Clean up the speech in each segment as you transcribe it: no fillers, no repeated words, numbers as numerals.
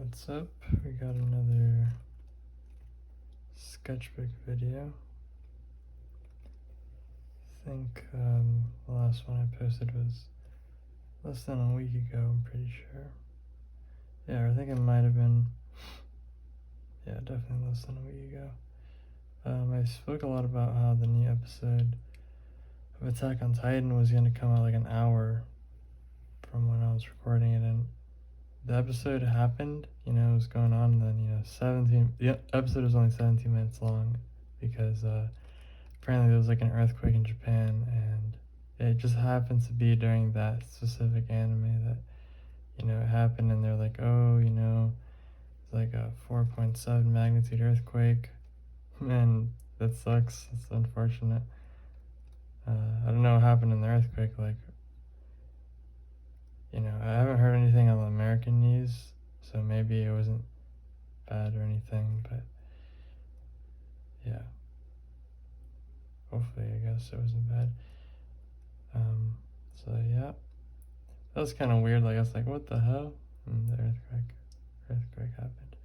What's up? We got another sketchbook video. I think the last one I posted was less than a week ago, I'm pretty sure. Yeah, I think it might have been, yeah, definitely less than a week ago. I spoke a lot about how the new episode of Attack on Titan was going to come out like an hour from when I was recording it, and the episode happened, it was going on, and then, the episode was only 17 minutes long because apparently there was like an earthquake in Japan, and it just happens to be during that specific anime that, it happened, and they're like, oh, it's like a 4.7 magnitude earthquake, and that sucks, it's unfortunate. I don't know what happened in the earthquake, like, I haven't heard anything on the American news, so maybe it wasn't bad or anything, but yeah, hopefully, I guess it wasn't bad. So yeah, that was kind of weird. Like, I was like, what the hell? And the earthquake happened.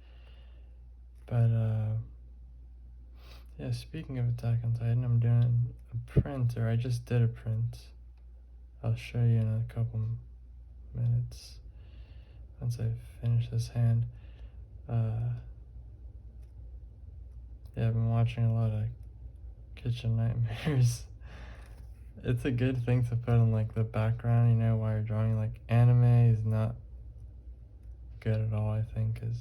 But yeah, speaking of Attack on Titan, I'm doing a print, or I just did a print. I'll show you in a couple minutes once I finish this hand. Yeah, I've been watching a lot of Kitchen Nightmares. It's a good thing to put in like the background, while you're drawing. Like, anime is not good at all, I think, because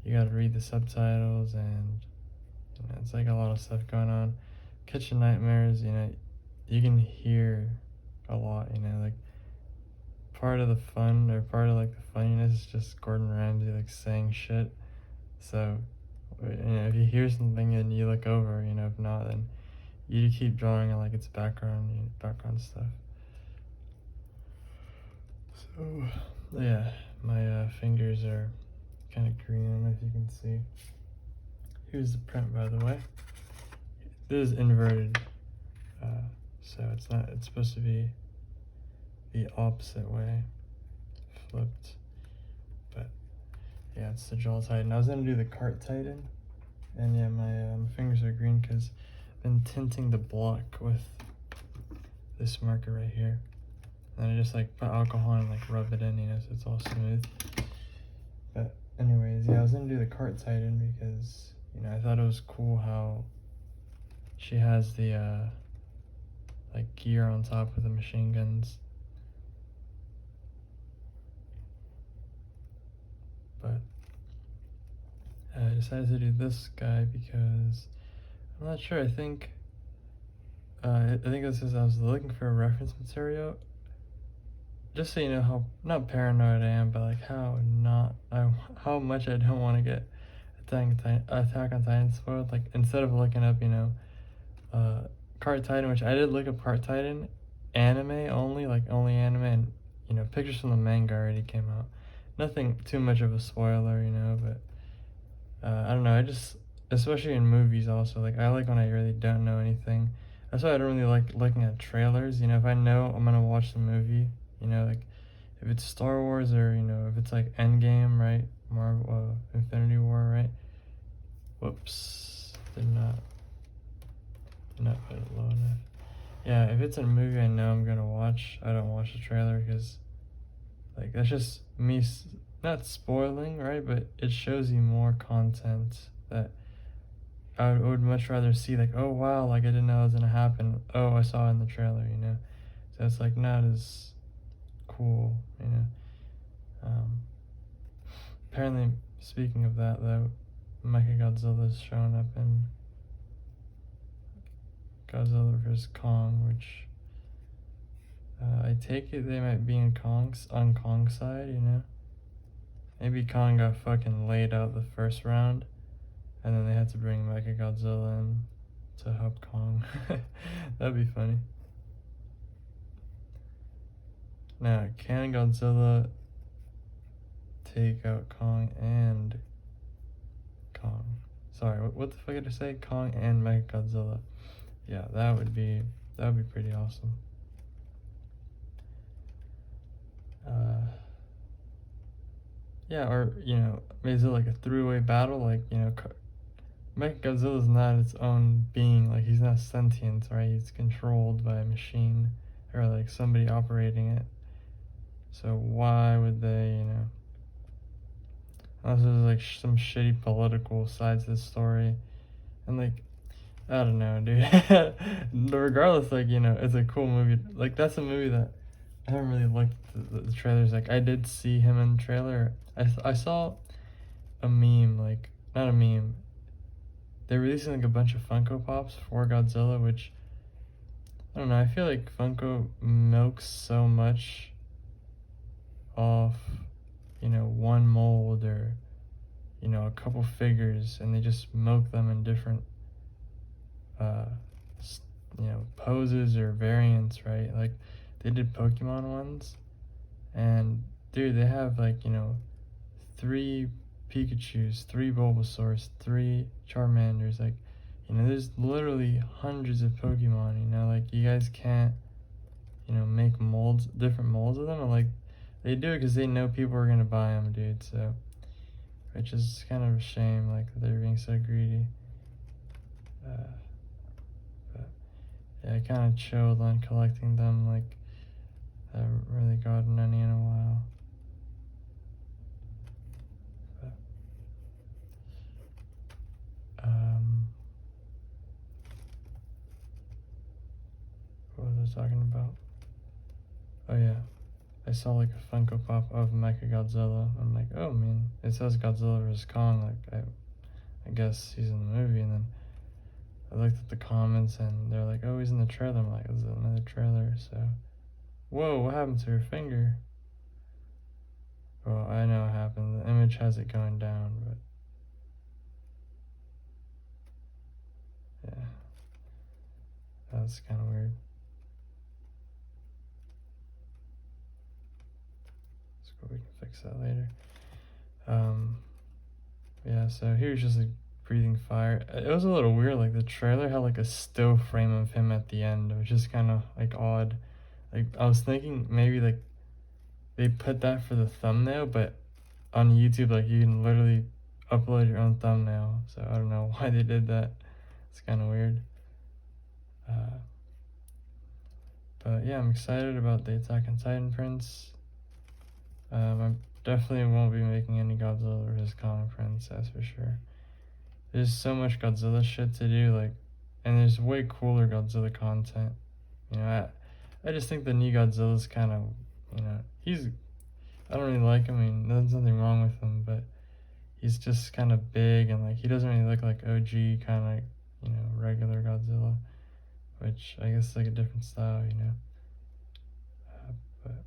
you gotta read the subtitles, and it's like a lot of stuff going on. Kitchen Nightmares, you can hear a lot, like part of the fun, or part of like the funniness, is just Gordon Ramsay like saying shit. So if you hear something and you look over, if not, then you keep drawing on like its background stuff. So yeah, my fingers are kind of green. I don't know if you can see. Here's the print, by the way. This is inverted, so it's supposed to be the opposite way, flipped. But yeah, it's the Jaw Titan. I was gonna do the Cart Titan, and yeah, my fingers are green because I've been tinting the block with this marker right here. And I just like put alcohol and like rub it in, so it's all smooth. But anyways, yeah, I was gonna do the Cart Titan because, I thought it was cool how she has the like gear on top of the machine guns. But I decided to do this guy because I'm not sure. I think this is, I was looking for a reference material, just so you know how not paranoid I am, but like how much I don't want to get Attack on Titan spoiled. Like, instead of looking up, Cart Titan, which I did look up Cart Titan, anime only, like only anime, and pictures from the manga already came out. Nothing too much of a spoiler, but I don't know. I just, especially in movies, also, like, I like when I really don't know anything. That's why I don't really like looking at trailers. If I know I'm gonna watch the movie, like if it's Star Wars, or if it's like Endgame, right? Marvel, Infinity War, right? Whoops, did not put it low enough. Yeah, if it's a movie I know I'm gonna watch, I don't watch the trailer, because like that's just me not spoiling, right? But it shows you more content that I would much rather see, like, oh wow, like I didn't know it was gonna happen. Oh, I saw it in the trailer, So it's like not as cool, Apparently, speaking of that, though, Mechagodzilla's showing up in Godzilla vs. Kong, which I take it they might be on Kong's side, Maybe Kong got fucking laid out the first round, and then they had to bring Mechagodzilla in to help Kong. That'd be funny. Now, can Godzilla take out Kong and Kong? Sorry, what the fuck did I say? Kong and Mechagodzilla. Yeah, that would be pretty awesome. Yeah, or is it like a three-way battle? Like Mechagodzilla's not its own being. Like he's not sentient, right? He's controlled by a machine or like somebody operating it. So why would they, unless there's like some shitty political sides to the story, and like I don't know, dude. Regardless, like it's a cool movie. Like that's a movie that I haven't really looked at the trailers. Like I did see him in the trailer. I saw a meme, like not a meme. They're releasing like a bunch of Funko Pops for Godzilla, which I don't know. I feel like Funko milks so much off, one mold or a couple figures, and they just milk them in different uh poses or variants, right? Like they did Pokemon ones, and dude, they have like 3 Pikachus, 3 Bulbasaurs, 3 Charmanders. Like there's literally hundreds of Pokemon. Like you guys can't make different molds of them, and like they do it because they know people are gonna buy them, dude. So which is kind of a shame, like they're being so greedy. But yeah, I kind of chilled on collecting them. Like I haven't really gotten any in a while. But, what was I talking about? Oh yeah, I saw like a Funko Pop of Mechagodzilla. I'm like, oh man, it says Godzilla vs Kong. Like I guess he's in the movie, and then I looked at the comments and they're like, oh, he's in the trailer. I'm like, this is another trailer. So, whoa, what happened to her finger? Well, I know what happened. The image has it going down, but yeah, that's kind of weird. It's cool, we can fix that later. Yeah, so he was just like breathing fire. It was a little weird, like the trailer had like a still frame of him at the end, which is kind of like odd. Like I was thinking maybe like they put that for the thumbnail, but on YouTube like you can literally upload your own thumbnail. So I don't know why they did that. It's kind of weird. But yeah, I'm excited about the Attack on Titan prints. I definitely won't be making any Godzilla vs Kong prints, that's for sure. There's so much Godzilla shit to do, like, and there's way cooler Godzilla content. I just think the new Godzilla's kind of, I don't really like him. I mean, there's nothing wrong with him, but he's just kind of big, and like he doesn't really look like OG kind of, regular Godzilla, which I guess is like a different style, but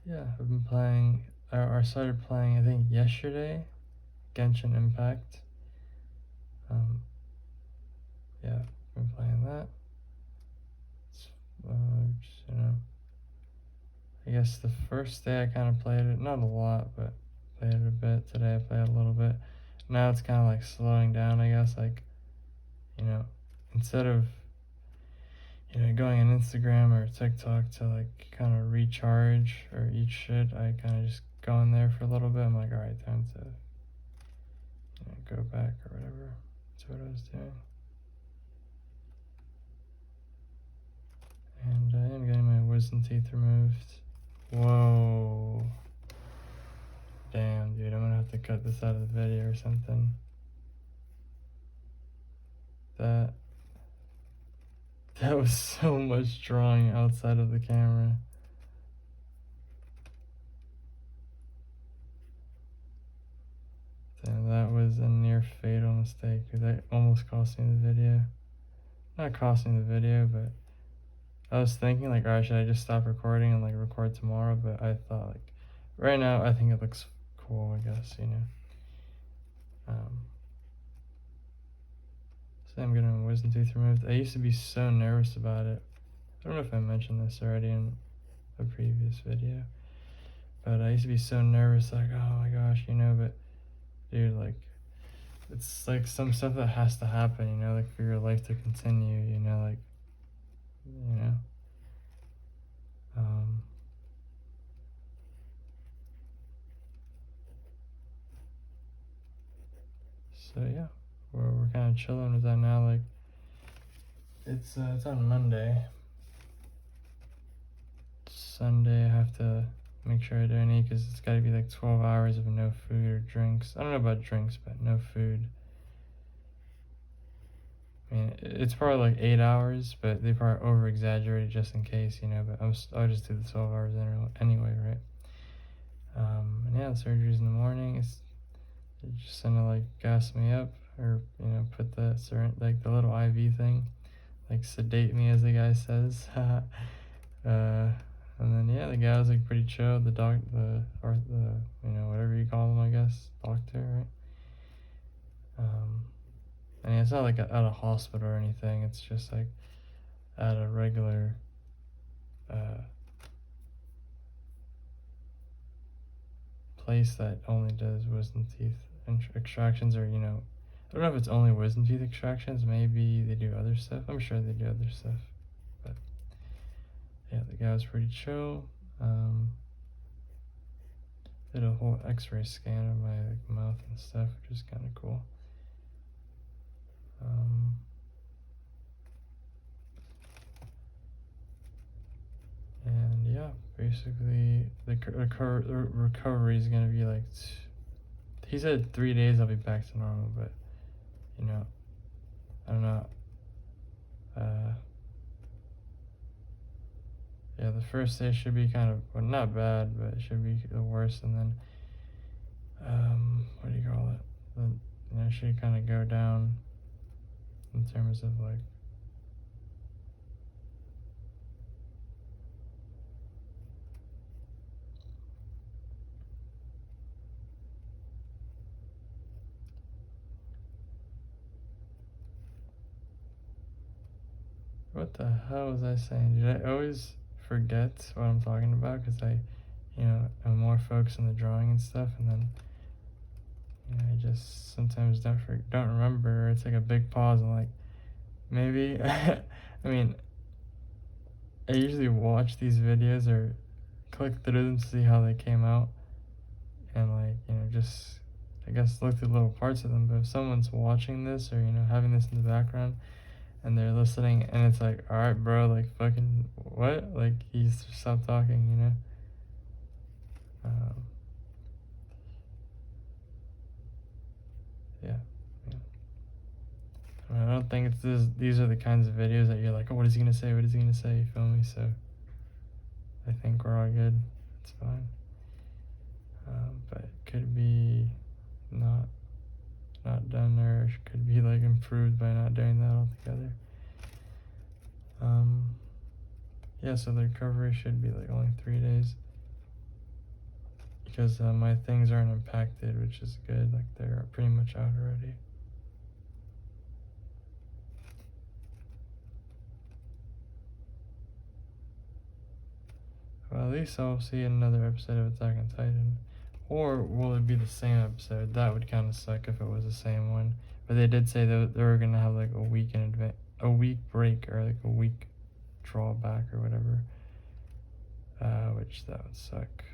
yeah, I've been playing. I started playing, I think yesterday, Genshin Impact. Yeah, I've been playing that. It's, just, I guess the first day I kind of played it, not a lot, but played it a bit. Today I played a little bit. Now it's kind of like slowing down, I guess. Like, instead of, going on Instagram or TikTok to like kind of recharge or eat shit, I kind of just go in there for a little bit. I'm like, all right, time to go back or whatever. That's what I was doing. And I am getting my wisdom teeth removed. Whoa. Damn, dude, I'm gonna have to cut this out of the video or something. That was so much drawing outside of the camera. Damn, that was a near fatal mistake. That almost cost me the video. Not cost me the video, but I was thinking like, alright, should I just stop recording and like record tomorrow? But I thought like, right now I think it looks cool, I guess, So I'm getting my wisdom tooth removed. I used to be so nervous about it. I don't know if I mentioned this already in a previous video, but I used to be so nervous, like, oh my gosh, but dude, like, it's like some stuff that has to happen, like for your life to continue, like, So yeah, we're kind of chilling with that now. Like it's on Monday. Sunday I have to make sure I don't eat because it's got to be like 12 hours of no food or drinks. I don't know about drinks, but no food. I mean, it's probably like 8 hours, but they probably over exaggerated just in case, you know. But I'll just do the 12 hours anyway, right? And yeah, the surgery's in the morning. It's just gonna like gas me up, or you know, put the like the little IV thing, like sedate me, as the guy says. And then yeah, the guy was like pretty chill. Or the you know, whatever you call him, I guess, doctor, right? And yeah, it's not like at a hospital or anything. It's just like at a regular place that only does wisdom teeth extractions, or you know, I don't know if it's only wisdom teeth extractions. Maybe they do other stuff. I'm sure they do other stuff, but yeah, the guy was pretty chill. Did a whole X-ray scan of my like, mouth and stuff, which is kind of cool. And yeah, basically the recovery is gonna be like. He said 3 days I'll be back to normal, but you know, I don't know. Yeah, the first day should be kind of, well, not bad, but it should be the worst, and then what do you call it? Then you know, it should kind of go down in terms of like what the hell was I saying? Did I always forget what I'm talking about? Because you know, I'm more focused on the drawing and stuff, and then you know, I just sometimes don't remember. It's like a big pause. I'm like, maybe. I mean, I usually watch these videos or click through them to see how they came out, and like you know, just I guess look through little parts of them. But if someone's watching this, or you know, having this in the background, and they're listening, and it's like, all right, bro, like fucking what? Like he's stop talking, you know. Yeah. I mean, I don't think these are the kinds of videos that you're like, oh, what is he gonna say? What is he gonna say? You feel me? So I think we're all good. It's fine. But it could be not done, or could be like improved by not doing that altogether. Yeah, so the recovery should be like only 3 days, because my things aren't impacted, which is good. Like they're pretty much out already. Well, at least I'll see another episode of Attack on Titan. Or will it be the same episode? That would kind of suck if it was the same one. But they did say that they were gonna have like a week break, or like a week drawback or whatever. Which that would suck.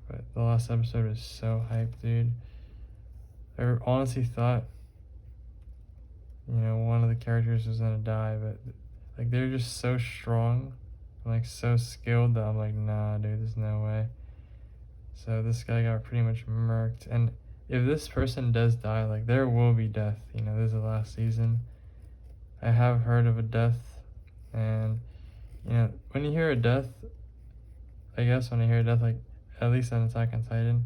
But the last episode was so hyped, dude. I honestly thought, you know, one of the characters was gonna die, but like they're just so strong, and, like so skilled, that I'm like, nah, dude, there's no way. So this guy got pretty much murked, and if this person does die, like there will be death. You know, this is the last season. I have heard of a death, and you know, when you hear a death, I guess when I hear a death, like at least on Attack on Titan,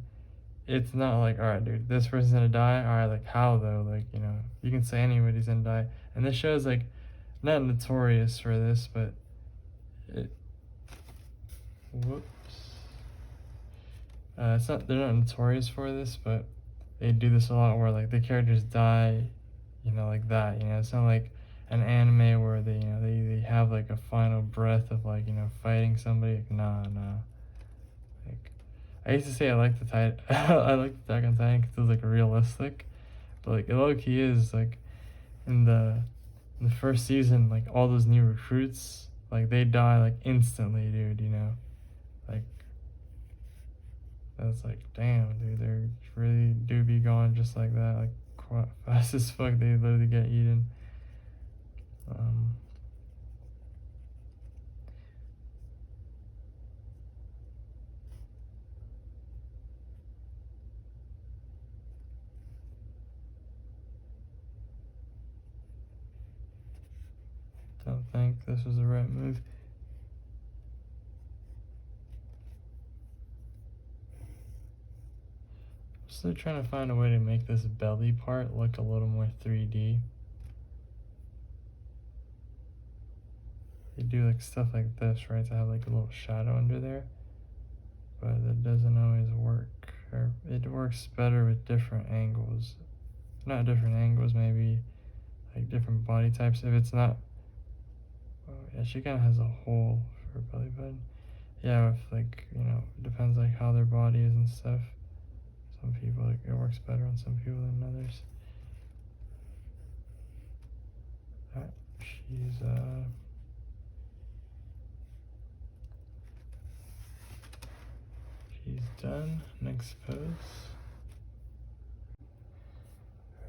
it's not like, all right, dude, this person's gonna die. All right, like how though? Like you know, you can say anybody's gonna die, and this show's like not notorious for this, but whoops. They're not notorious for this, but they do this a lot where like the characters die, you know, like that. You know, it's not like an anime where they, you know, they have like a final breath of like, you know, fighting somebody. Like, nah. Like, I used to say I like the I like the Attack on Titan because it was like realistic, but like it low key is like in the first season, like all those new recruits, like they die like instantly, dude. You know, like. That's like, damn, dude, they really do be gone just like that, like fast as fuck. They literally get eaten. Don't think this was the right move. Still trying to find a way to make this belly part look a little more 3D. You do like stuff like this, right, to have like a little shadow under there, but it doesn't always work. Or it works better with different angles. Not different angles, maybe like different body types. If it's not, oh yeah, she kind of has a hole for her belly button. Yeah, if like, you know, it depends like how their body is and stuff. Some people, like, it works better on some people than others. Alright, she's done. Next pose.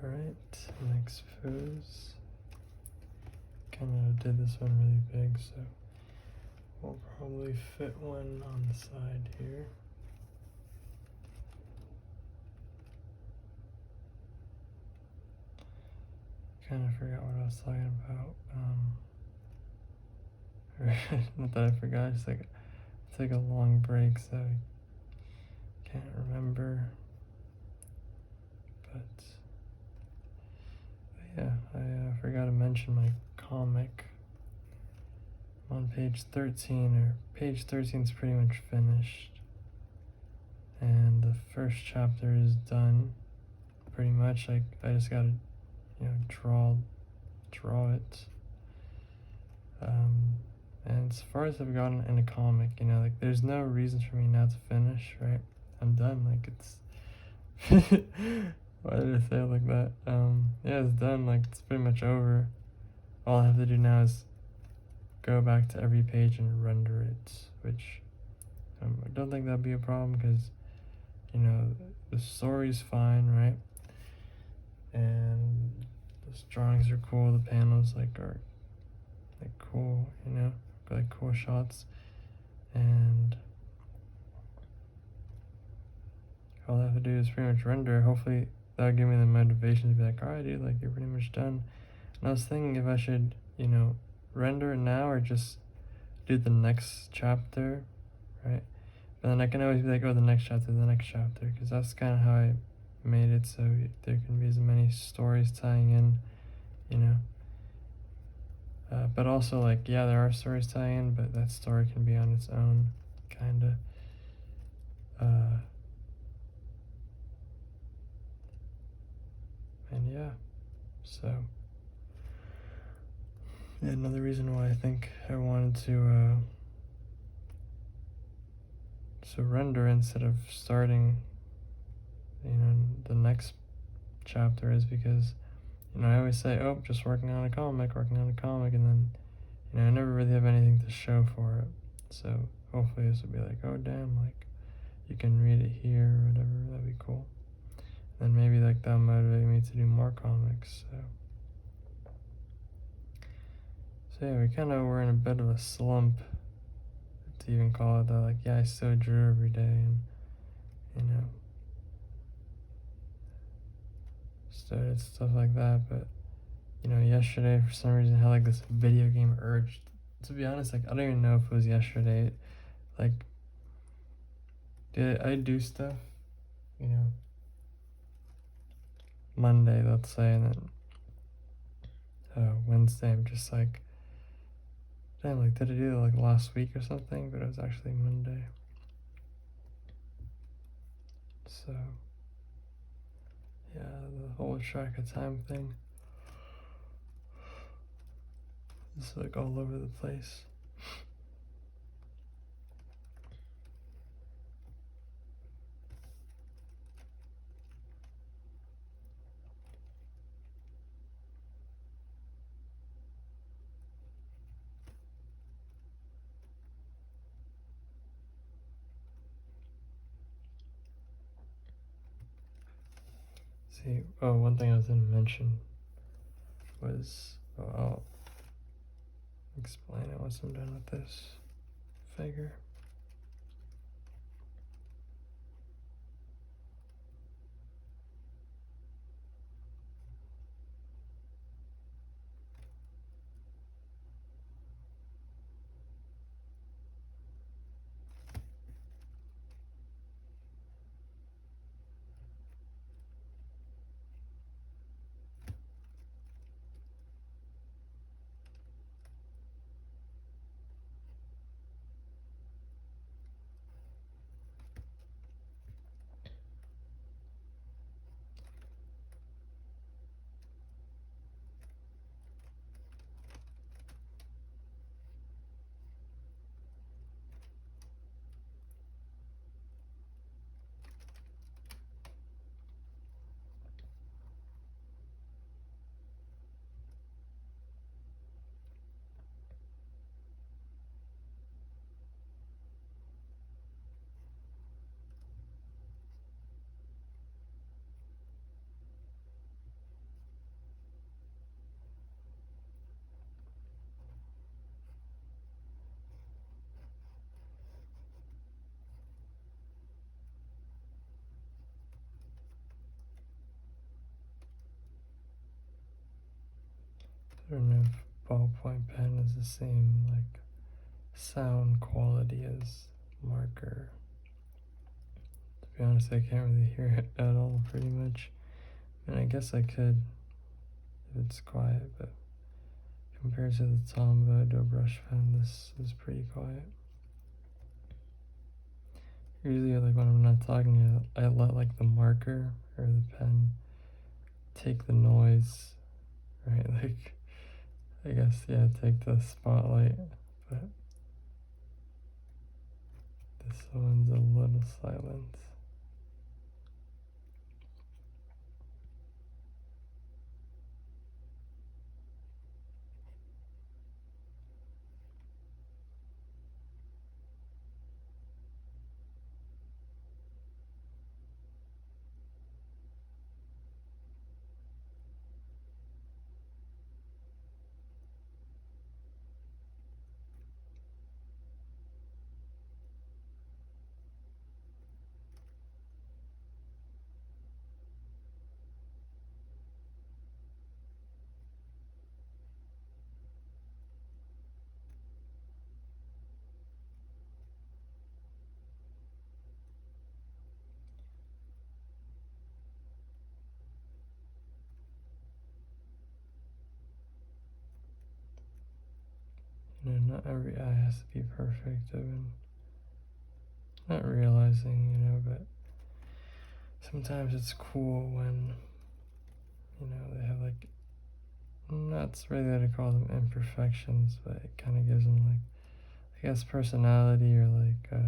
Alright, next pose. Kinda did this one really big, so we'll probably fit one on the side here. Kind of forgot what I was talking about. Not that I forgot, just like take a long break, so I can't remember. But yeah, I forgot to mention my comic. I'm on page 13, or page 13 is pretty much finished. And the first chapter is done, pretty much. Like, I just gotta, you know, draw it. And as far as I've gotten in a comic, you know, like, there's no reason for me not to finish, right? I'm done, like, it's... Why did I say it like that? Yeah, it's done, like, it's pretty much over. All I have to do now is go back to every page and render it, which I don't think that'd be a problem, because, you know, the story's fine, right? And the drawings are cool, the panels, like, are, like, cool, you know, like, cool shots, and all I have to do is pretty much render. Hopefully that'll give me the motivation to be like, alright dude, like, you're pretty much done. And I was thinking if I should, you know, render it now or just do the next chapter, right? But then I can always be like, oh, the next chapter, because that's kind of how I made it, so there can be as many stories tying in, you know. But also, like, yeah, there are stories tying in, but that story can be on its own, kind of. And yeah, so yeah, another reason why I think I wanted to surrender instead of starting, you know, the next chapter is because, you know, I always say, oh, just working on a comic, and then, you know, I never really have anything to show for it. So hopefully this will be like, oh damn, like, you can read it here or whatever. That'd be cool. And maybe like that'll motivate me to do more comics. So yeah, we kind of were in a bit of a slump, to even call it that. Like, yeah, I still drew every day, and, you know, started stuff like that. But, you know, yesterday for some reason I had like this video game urge. To be honest, like, I don't even know if it was yesterday. Like, did I do stuff, you know, Monday, let's say, and then Wednesday I'm just like, damn, like, did I do it like last week or something? But it was actually Monday. So yeah, the whole track of time thing is like all over the place. See, oh, one thing I was going to mention was, I'll explain it once I'm done with this figure. I don't know if ballpoint pen is the same like sound quality as marker. To be honest, I can't really hear it at all pretty much. And I guess I could if it's quiet, but compared to the Tombow Dough brush pen, this is pretty quiet. Usually like when I'm not talking, I let like the marker or the pen take the noise, right? Like, I guess, yeah, take the spotlight, but this one's a little silent. You know, not every eye has to be perfect. I've been not realizing, you know, but sometimes it's cool when, you know, they have like, not really to call them imperfections, but it kind of gives them like, I guess, personality or like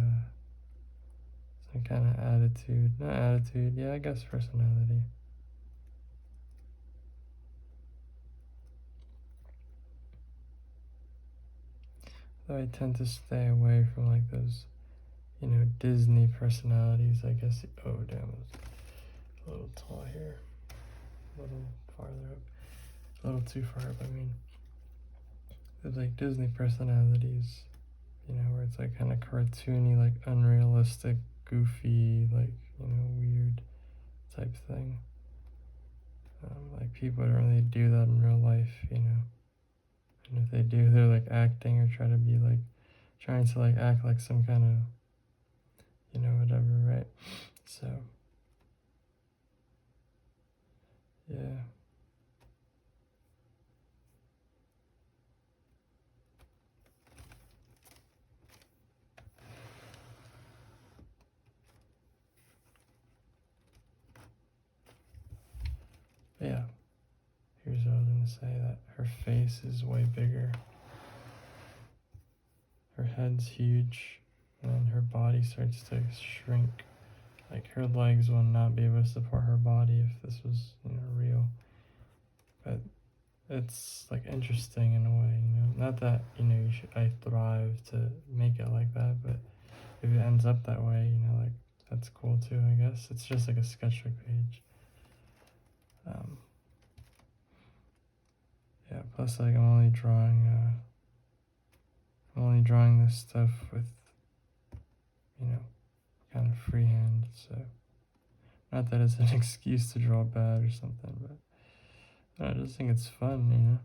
some kind of attitude. Not attitude, yeah, I guess personality. Though I tend to stay away from like those, you know, Disney personalities, I guess. Oh, damn, it's a little tall here. A little farther up. A little too far up, I mean. There's like Disney personalities, you know, where it's like kind of cartoony, like unrealistic, goofy, like, you know, weird type thing. Like people don't really do that in real life, you know. And if they do, they're like acting or trying to like act like some kind of, you know, whatever, right? So, yeah. But yeah, here's what I was gonna say, that her face is way bigger. Her head's huge, and then her body starts to shrink. Like her legs will not be able to support her body if this was, you know, real. But it's like interesting in a way, you know. Not that, you know, I thrive to make it like that, but if it ends up that way, you know, like that's cool too, I guess. It's just like a sketchbook page. Yeah, plus like I'm only drawing this stuff with, you know, kind of freehand, so not that it's an excuse to draw bad or something, but I just think it's fun, you know,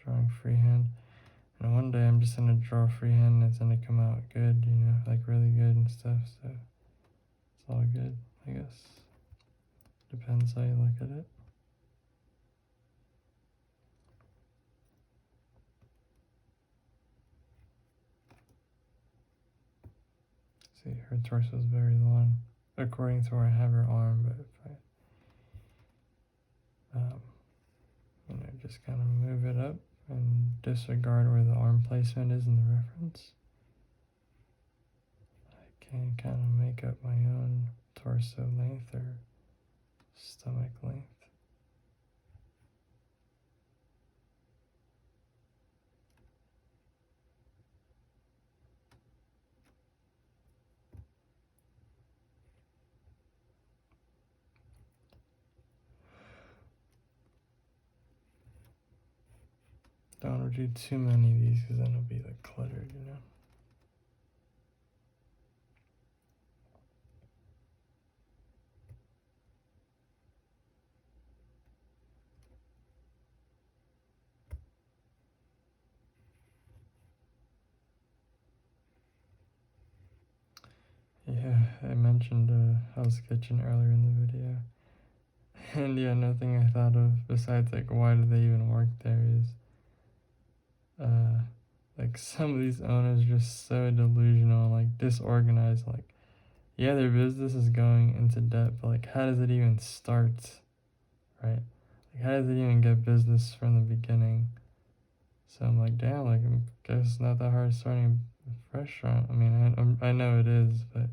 drawing freehand. And one day I'm just gonna draw freehand and it's gonna come out good, you know, like really good and stuff, so it's all good, I guess. Depends how you look at it. See, her torso is very long, according to where I have her arm, but if I, you know, just kind of move it up and disregard where the arm placement is in the reference, I can kind of make up my own torso length or stomach length. Don't want to do too many of these because then it'll be like cluttered, you know. Yeah, I mentioned Hell's Kitchen earlier in the video. And yeah, nothing I thought of besides like why do they even work there is like some of these owners are just so delusional, like disorganized, like yeah, their business is going into debt, but like how does it even start? Right? Like how does it even get business from the beginning? So I'm like, damn, like I guess it's not that hard starting a restaurant. I mean, I know it is, but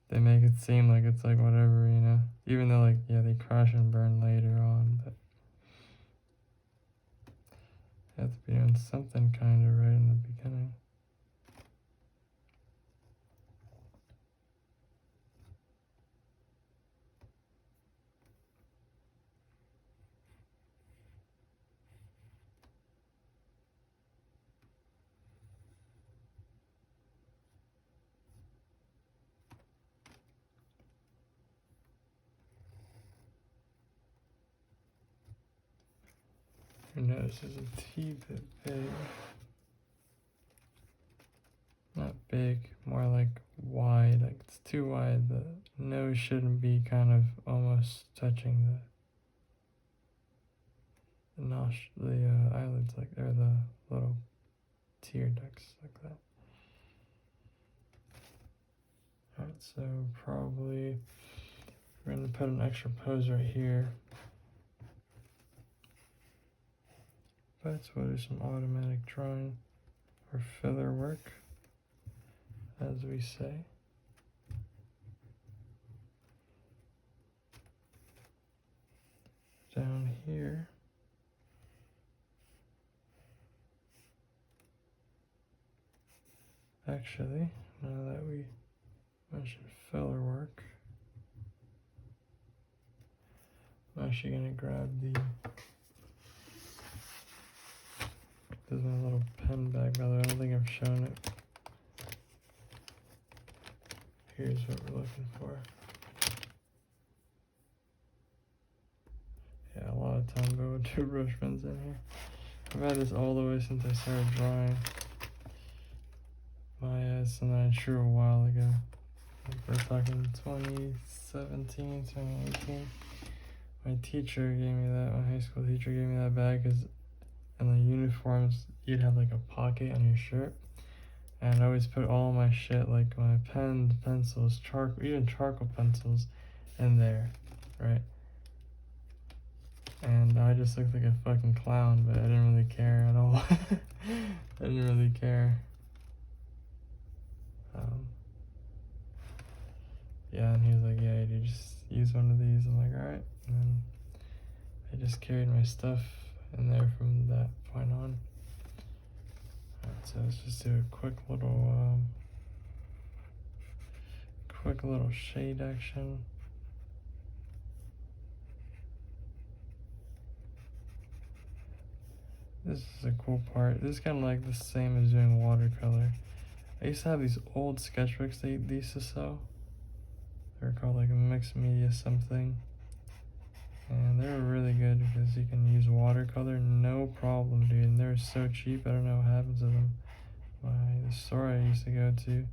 they make it seem like it's like whatever, you know. Even though like yeah, they crash and burn later on, but you have to be doing something kind of right in the beginning. Your nose is a teeny bit big. Not big, more like wide. Like it's too wide. The nose shouldn't be kind of almost touching the eyelids, like, or the little tear ducts, like that. Alright, so probably we're gonna put an extra pose right here. But we'll do some automatic drawing or filler work, as we say. Down here, actually, now that we mentioned filler work, I'm actually gonna grab this is my little pen bag, by the way. I don't think I've shown it. Here's what we're looking for. Yeah, a lot of time go with two brush pens in here. I've had this all the way since I started drawing. Something I drew a while ago. Like we're talking 2017, 2018. My teacher gave me that, my high school teacher gave me that bag because in the uniforms, you'd have like a pocket on your shirt. And I always put all my shit, like my pens, pencils, even charcoal pencils in there, right? And I just looked like a fucking clown, but I didn't really care at all. I didn't really care. Yeah, and he was like, yeah, you just use one of these. I'm like, alright. And then I just carried my stuff in there from that point on. Alright, so let's just do a quick little shade action. This is a cool part. This is kind of like the same as doing watercolor. I used to have these old sketchbooks they used to sell. They were called like a mixed media something. And they were really good because you can use watercolor no problem, dude. And they're so cheap, I don't know what happens to them. The store I used to go to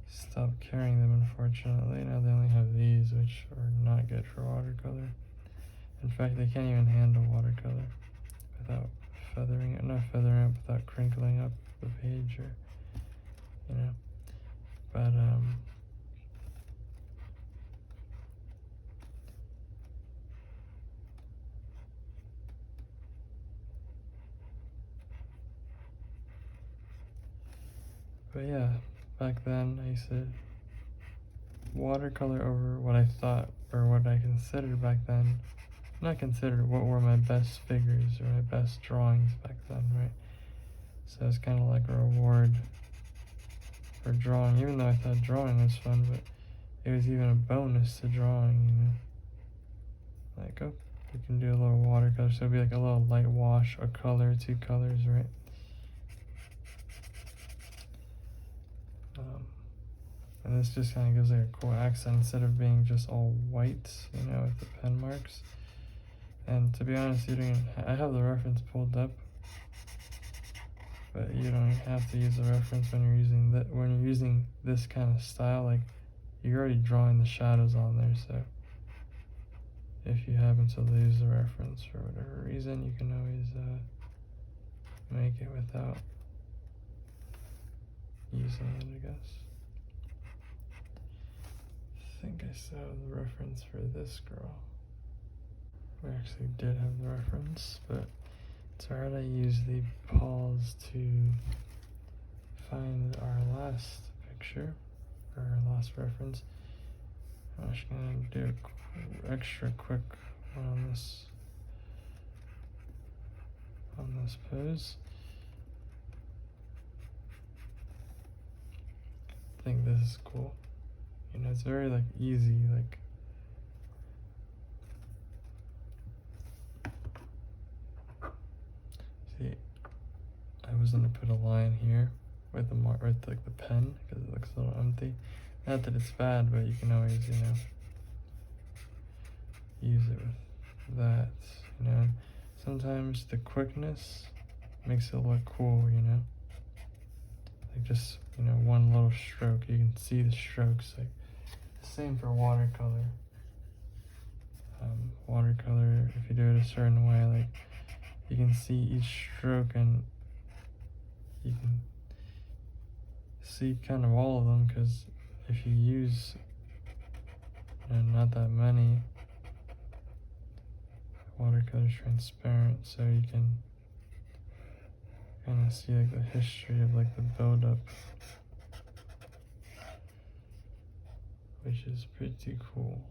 stopped carrying them, unfortunately. Now they only have these, which are not good for watercolor. In fact, they can't even handle watercolor without feathering it, not feathering up, without crinkling up the page, or, you know. But, yeah, back then I used to watercolor over what I thought, or what I considered back then. Not considered, what were my best figures or my best drawings back then, right? So it's kind of like a reward for drawing, even though I thought drawing was fun, but it was even a bonus to drawing, you know? Like, oh, you can do a little watercolor, so it'd be like a little light wash, a color, two colors, right? And this just kind of gives like a cool accent instead of being just all white, you know, with the pen marks. And to be honest, I have the reference pulled up, but you don't have to use the reference when you're using this kind of style. Like, you're already drawing the shadows on there, so if you happen to lose the reference for whatever reason, you can always make it without using it, I guess. I think I saw the reference for this girl. We actually did have the reference, but it's alright. I used the pause to find our last picture, or our last reference. I'm just gonna do an extra quick one on this pose. I think this is cool. You know, it's very like easy, like see, I was gonna put a line here with like the pen, because it looks a little empty. Not that it's bad, but you can always, you know, use it with that, you know. Sometimes the quickness makes it look cool, you know. Like just, you know, one little stroke, you can see the strokes. Like the same for watercolor. Watercolor, if you do it a certain way, like you can see each stroke and you can see kind of all of them, because if you use, you know, not that many, watercolor is transparent, so you can kind of see like the history of like the build-up, which is pretty cool.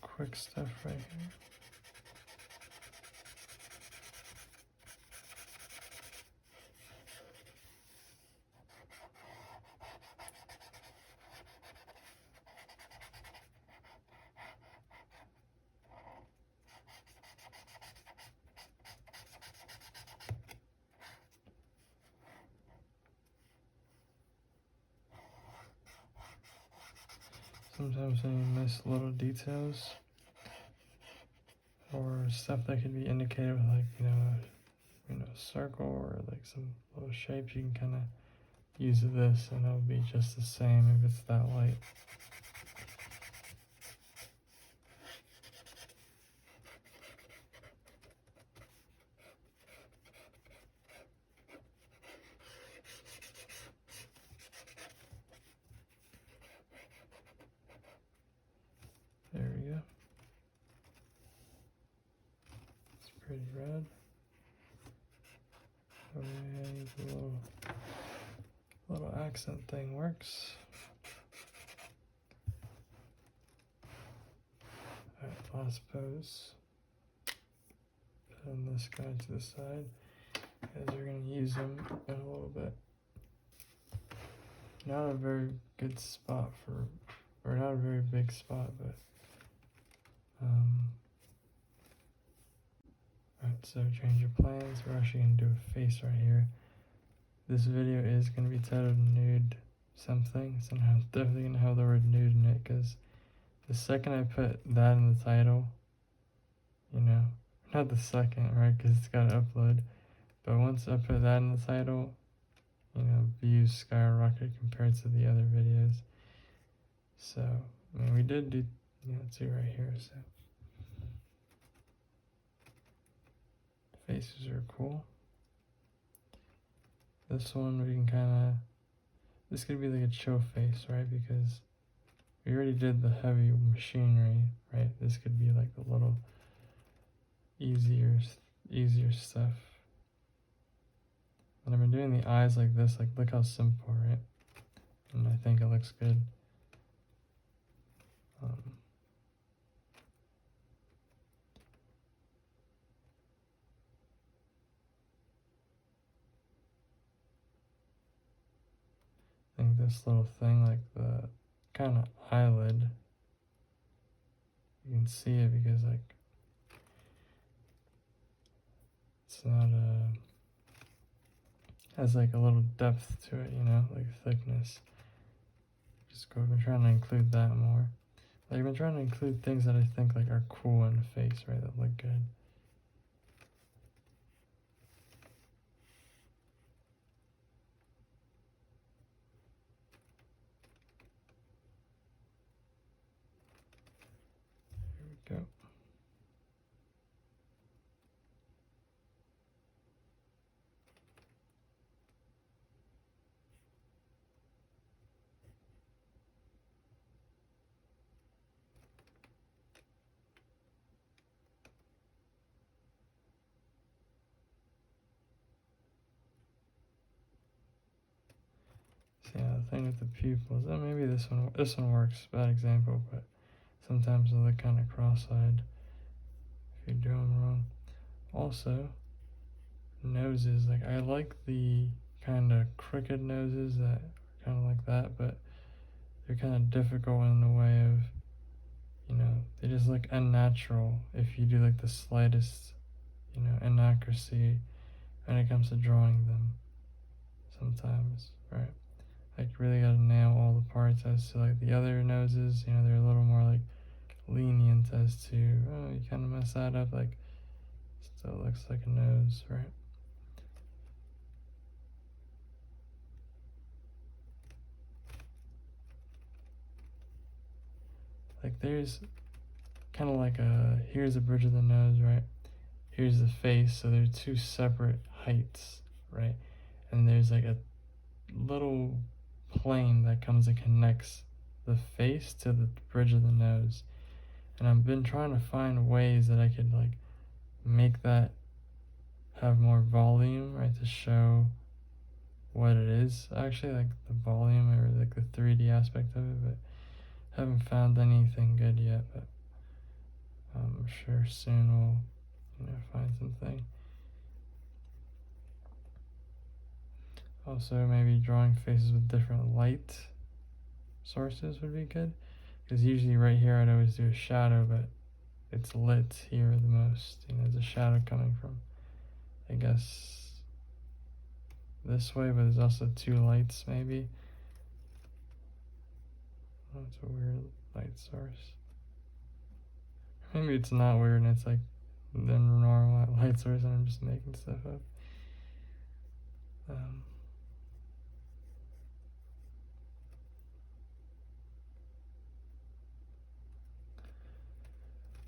Quick stuff right here. Sometimes when you miss little details or stuff that could be indicated with, like, you know, a circle or like some little shapes, you can kind of use this and it'll be just the same if it's that light. red. Okay, the little accent thing works. Alright, last pose. Putting this guy to the side, because we're going to use him in a little bit. Not a very good spot for, or not a very big spot, but alright, so change your plans. We're actually going to do a face right here. This video is going to be titled Nude something, so I'm definitely going to have the word nude in it, because the second I put that in the title, you know, not the second, right, because it's got to upload, but once I put that in the title, you know, views skyrocket compared to the other videos. So, I mean, we did do, you know, 2 right here, so. Faces are cool. This one we can kind of, this could be like a chill face, right, because we already did the heavy machinery, right? This could be like the little easier stuff. And I've been doing the eyes like this, like look how simple, right? And I think it looks good. I think this little thing, like the kind of eyelid, you can see it because like it's not has like a little depth to it, you know, like thickness. Just go, I've been trying to include that more. Like I've been trying to include things that I think like are cool in the face, right, that look good. Here we go. So yeah, the thing with the pupils, and maybe this one works, bad example, but sometimes they look kind of cross-eyed if you do them wrong. Also, noses, like I like the kind of crooked noses that are kind of like that, but they're kind of difficult in the way of, you know, they just look unnatural if you do like the slightest, you know, inaccuracy when it comes to drawing them sometimes, right? Like really gotta nail all the parts. As to like the other noses, you know, they're a little more like lenient as to, oh, you kind of mess that up, like still looks like a nose, right? Like there's kind of like here's a bridge of the nose, right? Here's the face, so they're 2 separate heights, right? And there's like a little plane that comes and connects the face to the bridge of the nose. And I've been trying to find ways that I could like make that have more volume, right, to show what it is actually, like the volume or like the 3D aspect of it, but haven't found anything good yet, but I'm sure soon we'll, you know, find something. Also, maybe drawing faces with different light sources would be good, because usually right here I'd always do a shadow, but it's lit here the most, you know, there's a shadow coming from, I guess, this way, but there's also 2 lights maybe. Oh, it's a weird light source. Maybe it's not weird and it's like the normal light source and I'm just making stuff up.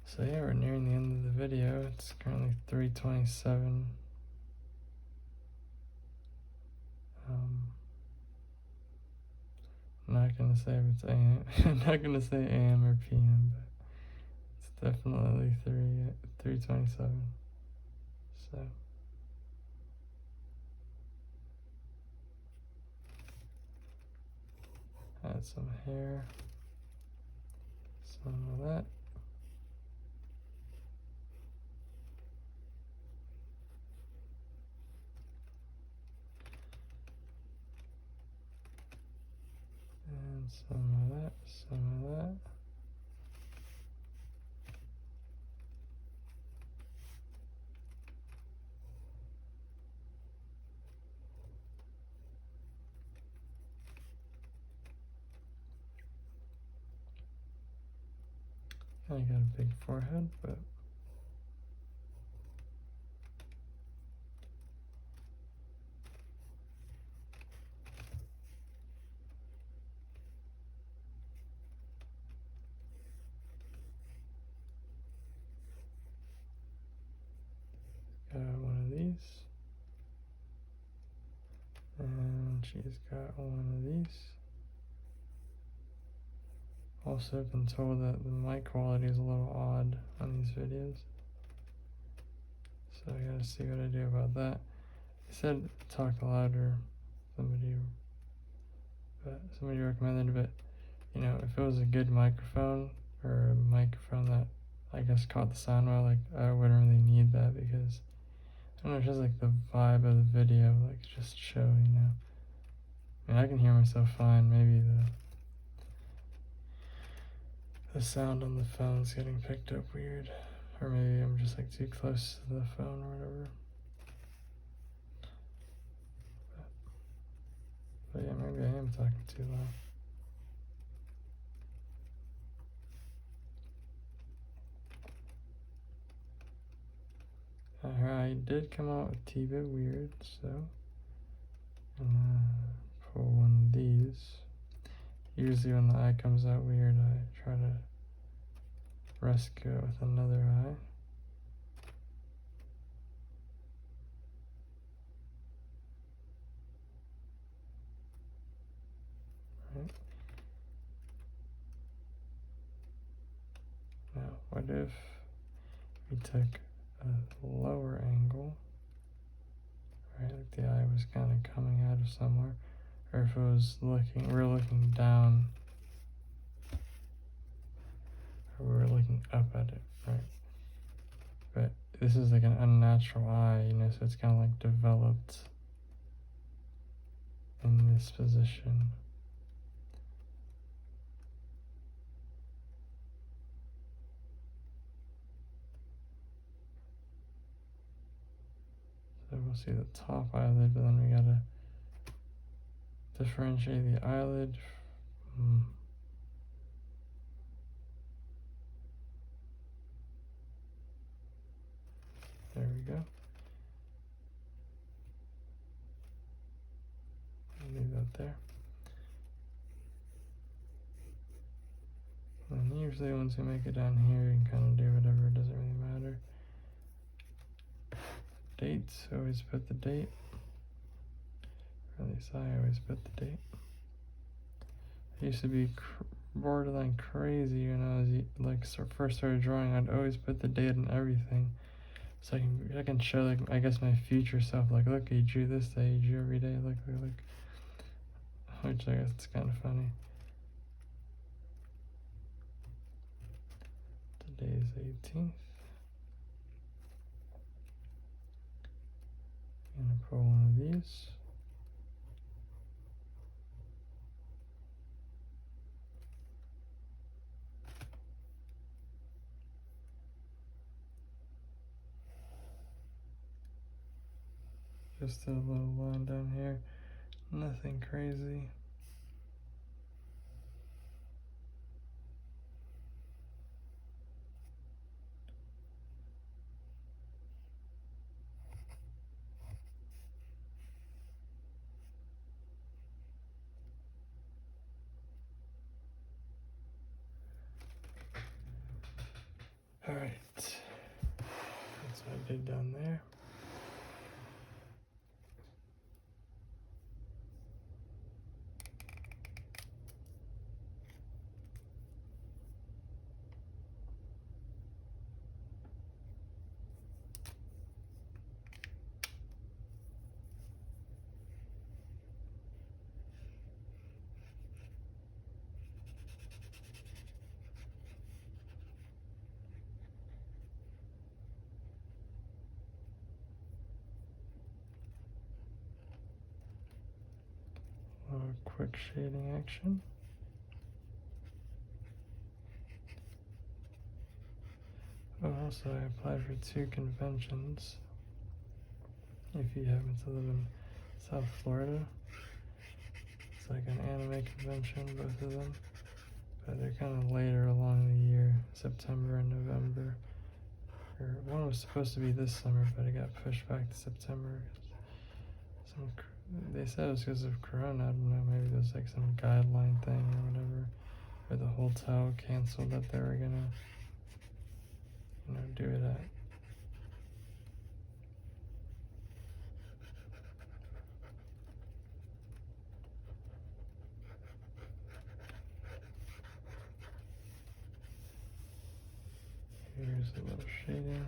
So yeah, we're nearing the end of the video. It's currently 3:27. I'm not gonna say if it's AM. I'm not gonna say AM or PM, but it's definitely 3:27. so. Add some hair, some of that. And some of that, some of that. I got a big forehead, but got one of these. And she's got one of these. Also been told that the mic quality is a little odd on these videos. So I gotta see what I do about that. They said talk louder, somebody recommended, but you know, if it was a good microphone or a microphone that I guess caught the sound well, like I wouldn't really need that because I don't know, it's just like the vibe of the video, like just show, you know. I mean, I can hear myself fine. Maybe the sound on the phone's getting picked up weird, or maybe I'm just like too close to the phone or whatever. But yeah, maybe I am talking too loud. Her eye did come out a teeny bit weird, so I'm gonna pull one of these. Usually when the eye comes out weird, I try to rescue it with another eye. Right. Now, what if we took a lower angle, right? Like the eye was kind of coming out of somewhere, or if it was we're looking down, or we're looking up at it, right? But this is like an unnatural eye, you know, so it's kind of like developed in this position. So we'll see the top eyelid, but then we gotta differentiate the eyelid. There we go. I'll leave that there. And usually once we make it down here, you can kind of do whatever, it doesn't really matter. Dates, always put the date. Or at least I always put the date. I used to be borderline crazy when I was first started drawing. I'd always put the date and everything, so I can show, like, I guess my future self, like, look, you drew this day, you drew every day, look, which I guess it's kind of funny. Today's 18th. I'm gonna pull one of these. Just a little line down here, nothing crazy. All right, that's what I did down there. a quick shading action. Oh, also I applied for 2 conventions. If you happen to live in South Florida, it's like an anime convention, both of them. But they're kind of later along the year, September and November. Or one was supposed to be this summer, but it got pushed back to September. They said it was because of Corona. I don't know, maybe there's like some guideline thing or whatever. Or the hotel canceled that they were gonna, do it at. Here's a little shading.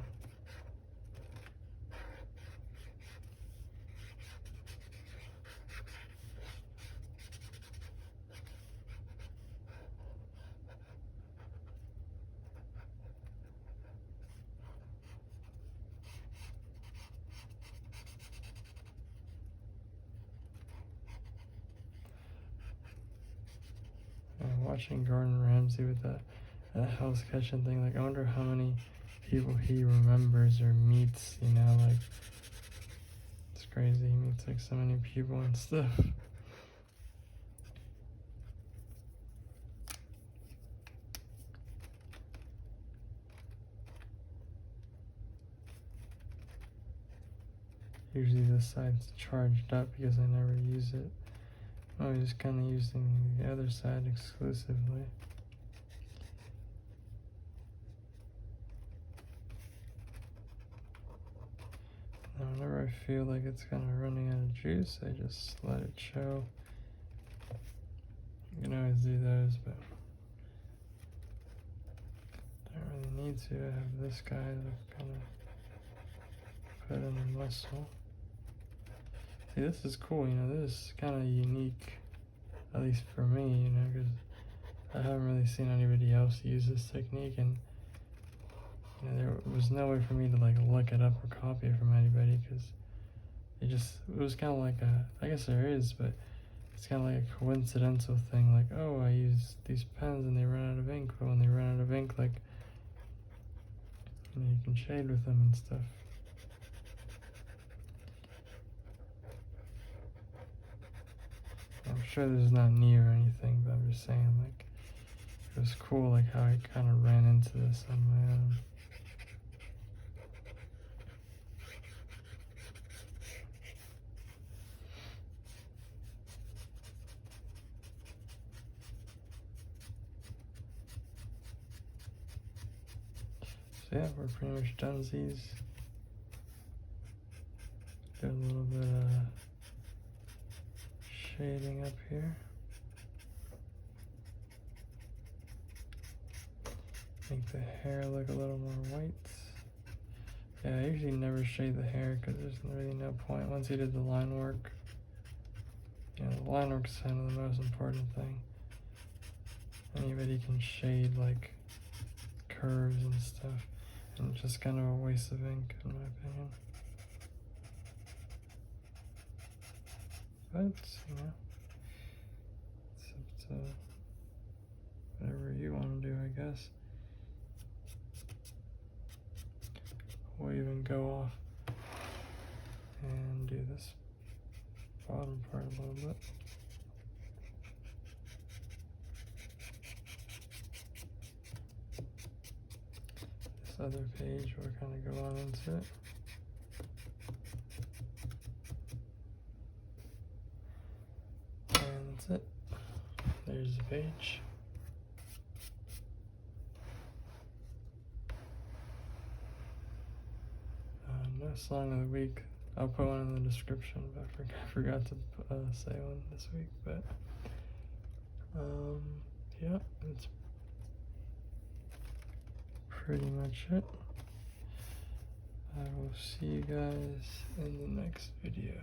I'm watching Gordon Ramsay with that Hell's Kitchen thing. Like, I wonder how many people he remembers or meets, like, it's crazy. He meets like so many people and stuff. Usually this side's charged up because I never use it. I'm just kind of using the other side exclusively. And whenever I feel like it's kind of running out of juice, I just let it show. You can always do those, but I don't really need to. I have this guy to kind of put in the muscle. See, this is cool, this is kind of unique, at least for me, because I haven't really seen anybody else use this technique, and there was no way for me to like look it up or copy it from anybody, because it was kind of like I guess there is, but it's kind of like a coincidental thing, like, oh, I use these pens and they run out of ink, but when they run out of ink, like, you can shade with them and stuff. I'm sure this is not new or anything, but I'm just saying, like, it was cool, like, how I kind of ran into this on my own. So yeah, we're pretty much donesies. Got a little bit of shading up here. Make the hair look a little more white. Yeah, I usually never shade the hair because there's really no point. Once you did the line work, the line work is kind of the most important thing. Anybody can shade like curves and stuff, and it's just kind of a waste of ink in my opinion. But, it's up to whatever you want to do, I guess. We'll even go off and do this bottom part a little bit. This other page, we'll kind of go on into it. And that's it. There's the page. No song of the week. I'll put one in the description, but I forgot to say one this week. But yeah, that's pretty much it. I will see you guys in the next video.